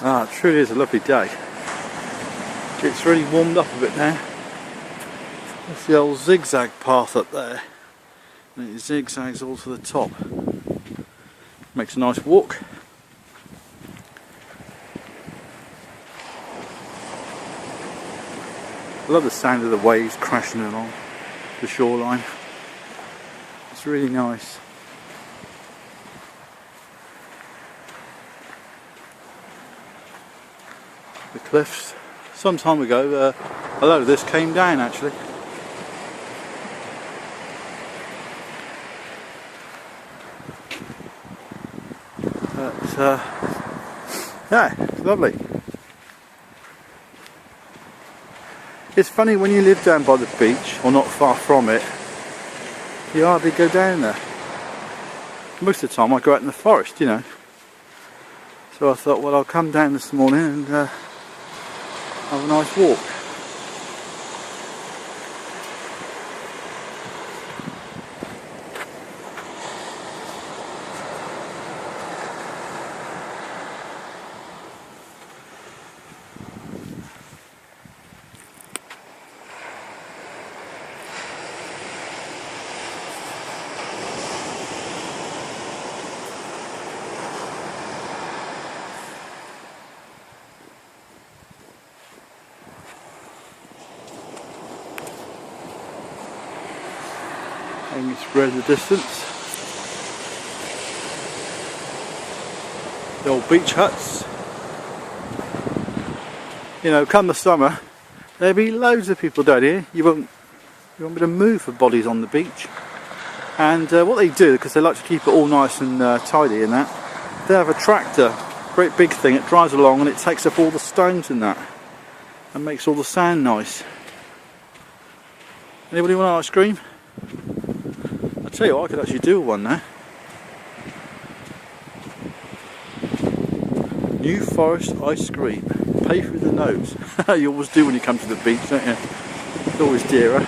Ah, it truly is a lovely day. It's really warmed up a bit now. There's the old zigzag path up there, and it zigzags all to the top. Makes a nice walk. I love the sound of the waves crashing along the shoreline. It's really nice. The cliffs. Some time ago, a load of this came down actually. But yeah, it's lovely. It's funny when you live down by the beach or not far from it, you hardly go down there. Most of the time I go out in the forest, you know. So I thought, well, I'll come down this morning and have a nice walk. And you spread the distance. The old beach huts. You know, come the summer, there'll be loads of people down here. You won't be able to move for bodies on the beach. And what they do, because they like to keep it all nice and tidy and that, they have a tractor, great big thing, it drives along and it takes up all the stones and that, and makes all the sand nice. Anybody want an ice cream? I'll tell you what, I could actually do one now. New Forest ice cream. Pay through the nose. You always do when you come to the beach, don't you? It's always dearer.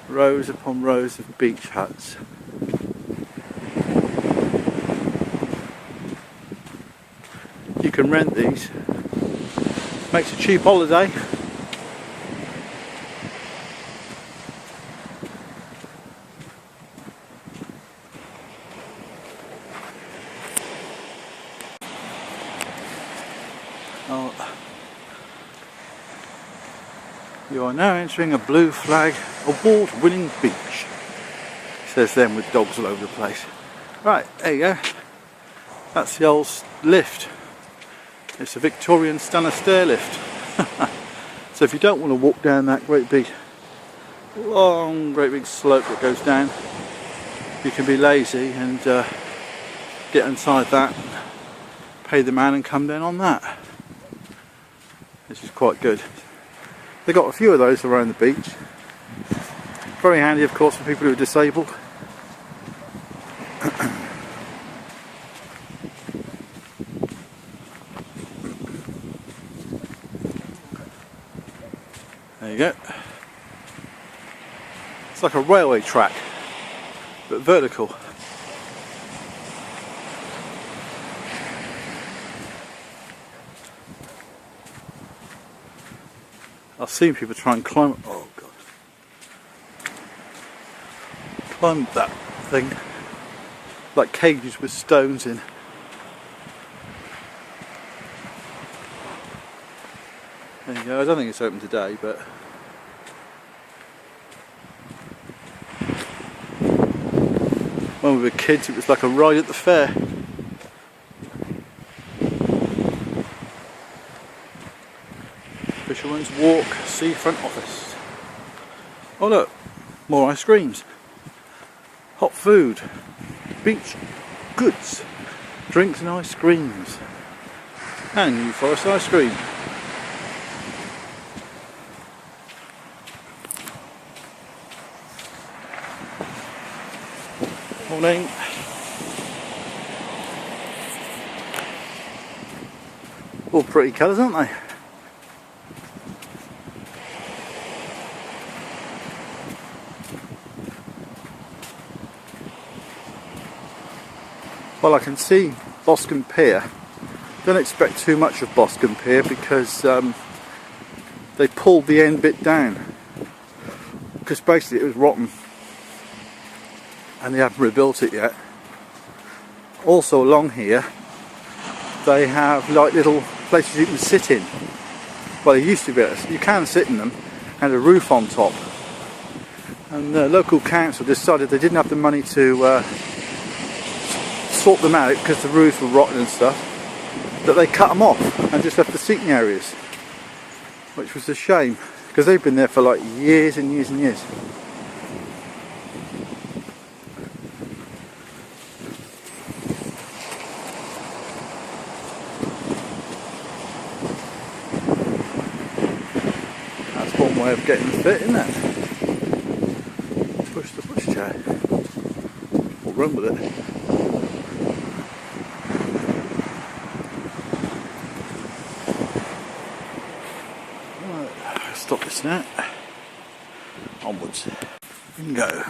Rows upon rows of beach huts. You can rent these. Makes a cheap holiday. Oh. You are now entering a Blue Flag award-winning beach. Says them with dogs all over the place. Right, there you go. That's the old lift. It's a Victorian Stannah stair lift. So if you don't want to walk down that great big slope that goes down, you can be lazy and get inside that, pay the man and come down on that. This is quite good. They've got a few of those around the beach. Very handy, of course, for people who are disabled. There you go. It's like a railway track, but vertical. I've seen people try and climb. Oh god! Climb that thing, like cages with stones in. There you go. I don't think it's open today, but when we were kids, it was like a ride at the fair. Fisherman's Walk Seafront Office. Oh look, more ice creams. Hot food, beach goods, drinks and ice creams, and New Forest ice cream. Morning. All pretty colours, aren't they? Well, I can see Boscombe Pier. Don't expect too much of Boscombe Pier because they pulled the end bit down because basically it was rotten and they haven't rebuilt it yet. Also along here they have like little places you can sit in. Well, there used to be, you can sit in them, and a roof on top. And the local council decided they didn't have the money to sort them out because the roofs were rotten and stuff, that they cut them off and just left the seating areas, which was a shame because they've been there for like years and years and years. That's one way of getting fit, isn't it? Push the pushchair or run with it. Stop this now. Onwards. And go.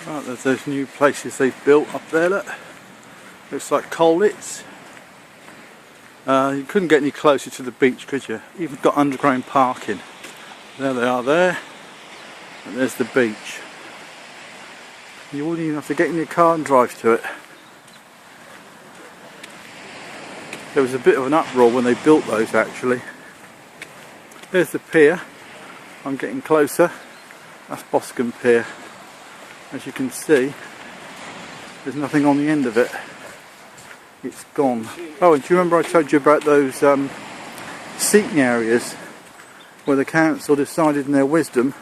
Right, there's those new places they've built up there, look. Looks like Colwitz. You couldn't get any closer to the beach, could you? Even got underground parking. There they are there. And there's the beach. You wouldn't even have to get in your car and drive to it. There was a bit of an uproar when they built those actually. There's the pier. I'm getting closer. That's Boscombe Pier. As you can see, there's nothing on the end of it. It's gone. Oh, and do you remember I told you about those seating areas where the council decided in their wisdom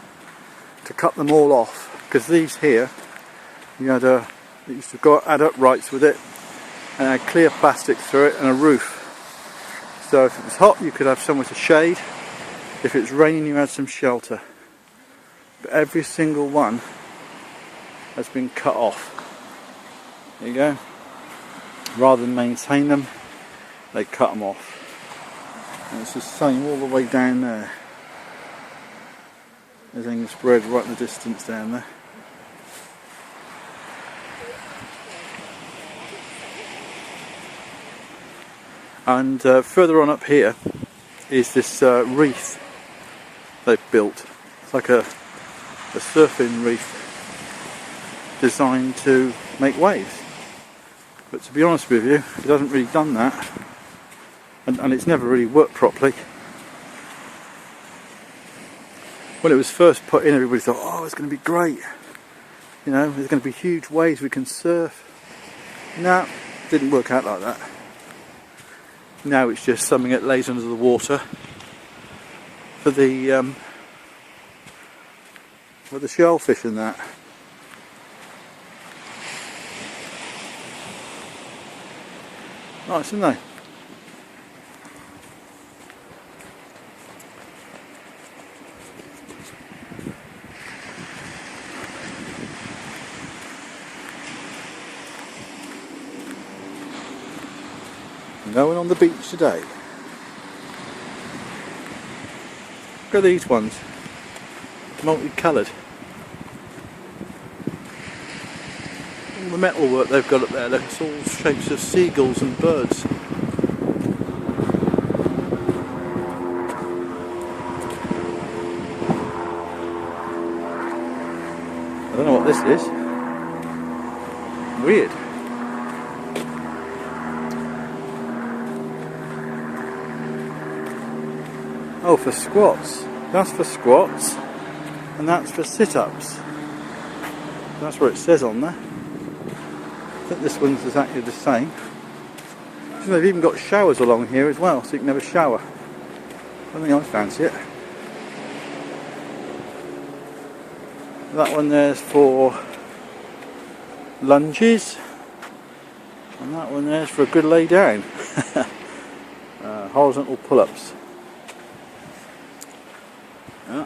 to cut them all off? Because these here, you had they used to go add uprights with it, and had clear plastic through it and a roof. So if it was hot you could have somewhere to shade, if it's raining you had some shelter. But every single one has been cut off. There you go. Rather than maintain them, they cut them off. And it's the same all the way down there. There's English Bread right in the distance down there. And further on up here is this reef they've built. It's like a surfing reef designed to make waves. But to be honest with you, it hasn't really done that. And it's never really worked properly. When it was first put in, everybody thought, oh, it's going to be great. You know, there's going to be huge waves we can surf. No, it didn't work out like that. Now it's just something that lays under the water for the shellfish and that. Nice, isn't they? No one on the beach today. Look at these ones, multicoloured. All the metalwork they've got up there, look, it's all shapes of seagulls and birds. I don't know what this is. Weird. Oh, for squats. That's for squats, and that's for sit-ups. That's what it says on there. I think this one's exactly the same. They've even got showers along here as well, so you can have a shower. I think I fancy it. That one there's for lunges, and that one there's for a good lay down. Horizontal pull-ups. Yeah.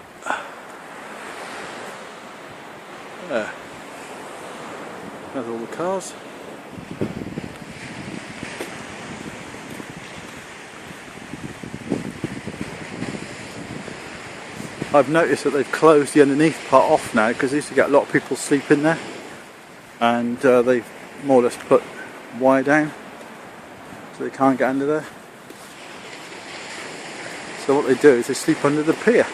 There. There's all the cars. I've noticed that they've closed the underneath part off now because they used to get a lot of people sleeping there, and they've more or less put wire down so they can't get under there. So what they do is they sleep under the pier.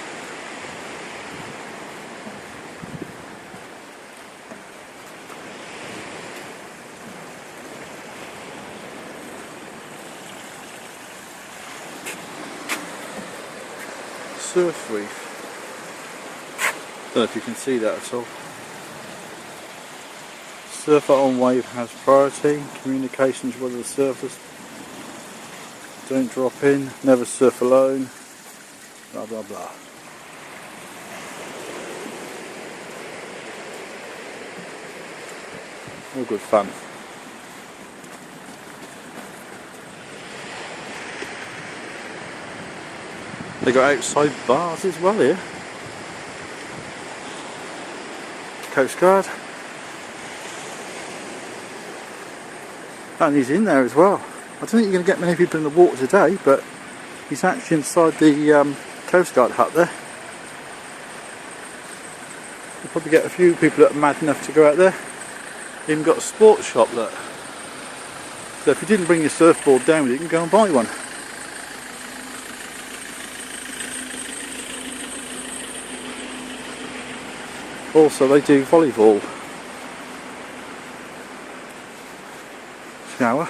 Surf reef. Don't know if you can see that at all. Surfer on wave has priority. Communications with the surfers. Don't drop in. Never surf alone. Blah blah blah. All good fun. They got outside bars as well here. Coast Guard. And he's in there as well. I don't think you're going to get many people in the water today, but he's actually inside the Coast Guard hut there. You'll probably get a few people that are mad enough to go out there. Even got a sports shop, look. So if you didn't bring your surfboard down with you, you can go and buy one. Also, they do volleyball. Shower.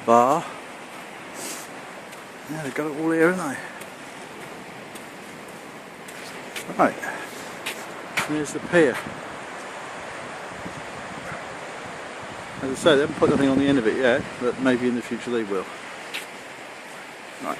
Bar. Yeah, they've got it all here, haven't they? Right. Here's the pier. As I say, they haven't put nothing on the end of it yet, but maybe in the future they will. Right.